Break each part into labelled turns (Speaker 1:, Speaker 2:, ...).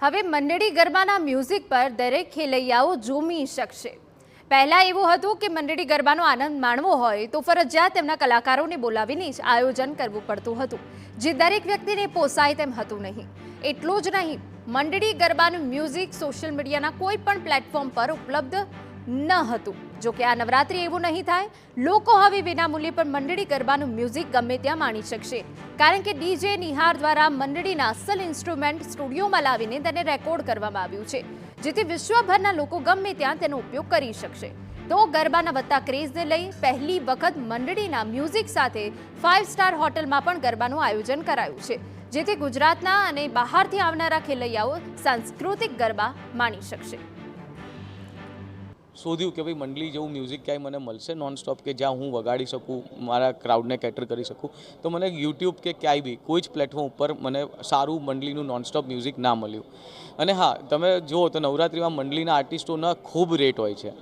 Speaker 1: હવે મંડળી ગરબાના મ્યુઝિક પર દરેક ખેલૈયાઓ ઝૂમી શકશે। પહેલા એવું હતું કે મંડળી ગરબાનો આનંદ માણવો હોય તો ફરજિયાત તેમના કલાકારોને બોલાવીને જ આયોજન કરવું પડતું હતું, જે દરેક વ્યક્તિને પોસાય તેમ હતું નહીં। એટલું જ નહીં, મંડળી ગરબાનું મ્યુઝિક સોશિયલ મીડિયાના કોઈ પણ પ્લેટફોર્મ પર ઉપલબ્ધ ન હતું। જો કે આ નવરાત્રી એવું નહીં થાય। લોકો હવે વિનામૂલ્યે પણ મંડળી ગરબાનું મ્યુઝિક ગમે ત્યાં માણી શકશે, કારણ કે ડીજે નિહાર દ્વારા મંડળીના અસલ ઇન્સ્ટ્રુમેન્ટ સ્ટુડિયોમાં લાવીને તેને રેકોર્ડ કરવામાં આવ્યું છે, જેથી વિશ્વભરના લોકો ગમે ત્યાં તેનો ઉપયોગ કરી શકશે। તો ગરબાના વધતા ક્રેઝને લઈ પહેલી વખત મંડળીના મ્યુઝિક સાથે 5 સ્ટાર હોટલમાં પણ ગરબાનું આયોજન કરાયું છે, જેથી ગુજરાતના અને બહારથી આવનારા ખેલૈયાઓ સાંસ્કૃતિક ગરબા માણી શકશે।
Speaker 2: શોધ્યું કે ભાઈ મંડળી જેવું મ્યુઝિક ક્યાંય મને મળશે નોન સ્ટોપ કે જ્યાં હું વગાડી શકું, મારા ક્રાઉડને કેટર કરી શકું, તો મને યુટ્યુબ કે ક્યાંય બી કોઈ જ પ્લેટફોર્મ ઉપર મને સારું મંડળીનું નોન સ્ટોપ મ્યુઝિક ના મળ્યું। અને હા, તમે જુઓ તો નવરાત્રિમાં મંડળીના આર્ટિસ્ટોના ખૂબ રેટ હોય છે,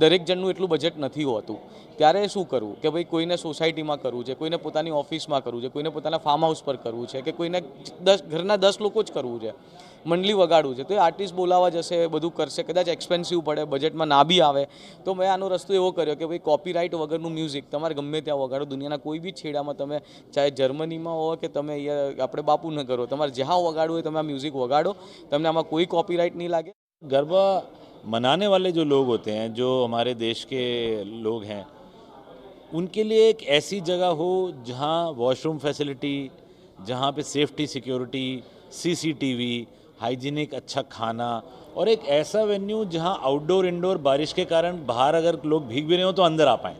Speaker 2: દરેક જણનું એટલું બજેટ નથી હોતું। ત્યારે શું કરવું કે ભાઈ કોઈને સોસાયટીમાં કરવું છે, કોઈને પોતાની ઓફિસમાં કરવું છે, કોઈને પોતાના ફાર્મ હાઉસ પર કરવું છે, કે કોઈને ઘરના 10 લોકો જ કરવું છે, મંડળી વગાડવું છે, તો એ આર્ટિસ્ટ બોલાવવા જશે, બધું કરશે, કદાચ એક્સપેન્સિવ પડે, બજેટમાં ના બી આવે। તો મેં આનો રસ્તો એવો કર્યો કે ભાઈ કોપીરાઇટ વગરનું મ્યુઝિક તમારે ગમે ત્યાં વગાડો, દુનિયાના કોઈ બી છેડામાં, તમે ચાહે જર્મનીમાં હો કે તમે અહીંયા આપણે બાપુનગર હો, તમારે જ્યાં વગાડવું હોય તમે આ મ્યુઝિક વગાડો, તમને આમાં कोई कॉपीराइट नहीं लगे।
Speaker 3: गरबा मनाने वाले जो लोग होते हैं, जो हमारे देश के लोग हैं, उनके लिए एक ऐसी जगह हो जहां वॉशरूम फैसिलिटी, जहां पे सेफ्टी सिक्योरिटी, सीसीटीवी, हाइजीनिक अच्छा खाना और एक ऐसा वेन्यू जहां आउटडोर इंडोर बारिश के कारण बाहर अगर लोग भीग भी रहे हो तो अंदर आ पाएँ।